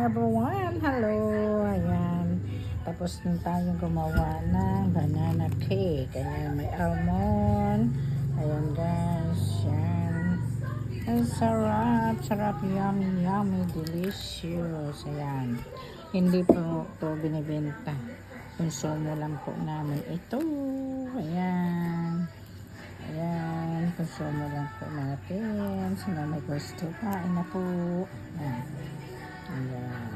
everyone! Hello! Ayan. Tapos na tayong gumawa ng banana cake. Ayan, may almond. Ayan guys. Ayan. Ang sarap. Sarap. Yummy, yummy. Delicious. Ayan. Hindi po ito binibenta. Konsumo lang po namin ito. Ayan. Ayan. Konsumo lang po natin. Sino may gusto? Kain na po. Ayan. Ayan.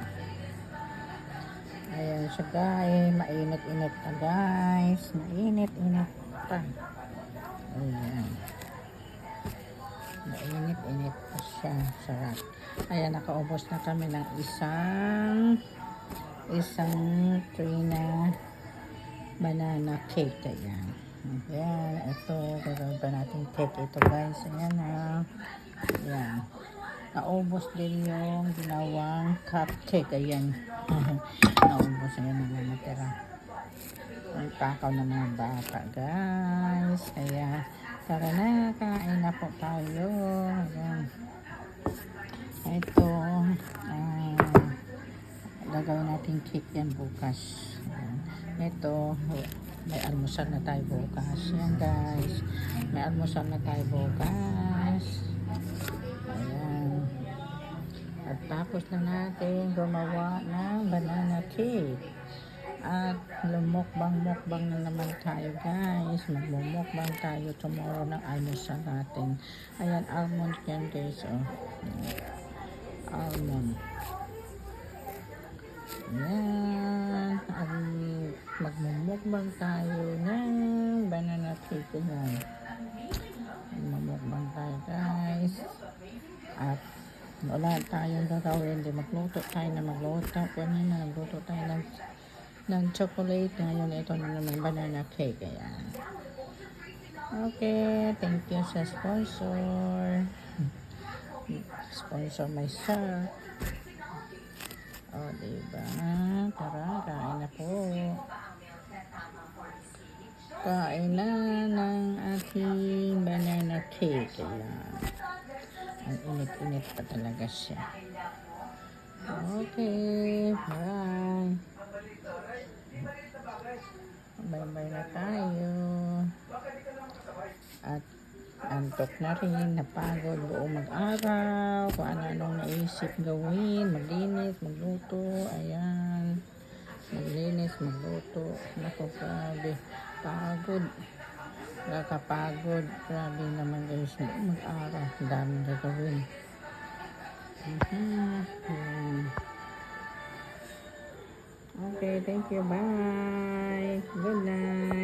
Ayan siya guys. Mainit-init pa guys. Mainit-init pa. Ayan. Mainit-init pa siya. Sarap. Ayan, nakaubos na kami ng isang tray na banana cake. Ayan. Ayan. Ito. Gagawin pa natin cake ito guys. Ayan na. Ayan. Naubos din yung ginawang cupcake. Ayan. Naubos. Ayan na natira. Ang kakaw ng mga bata guys. Kaya tara na. Kain na po tayo. Ayan. Ito. Gagawin natin cake yan bukas. Ayan. Ito. May almusal na tayo bukas. Ayan guys. May almusal na tayo bukas. Ayan. At tapos na natin gumawa ng banana cake. At lumukbang-mukbang na naman tayo guys. Magmumukbang tayo tomorrow ng almusal natin. Ayan, almond yan guys. Oh. Almond. Ayan. Magmumukbang tayo ng banana cake. Ayan. Magmumukbang tayo guys. At wala tayong gagawin. Magluto tayo na magluto. Kanina nagluto tayo ng chocolate. Ngayon ito na naman banana cake. Ayan. Okay. Thank you sa sponsor. Sponsor myself. O, diba? Tara, kain na po. Kain na ng ating banana cake. Ayan. Ang init-init pa talaga siya. Okay. Bye. Bye-bye na tayo. At antok na rin, napagod buong mag-araw, kung ano-anong naisip gawin, maglinis, magluto, ayan, maglinis, magluto, naku, grabe, pagod, nakakapagod, grabe naman guys, mag-araw, daming gagawin. Okay, thank you, bye, good night.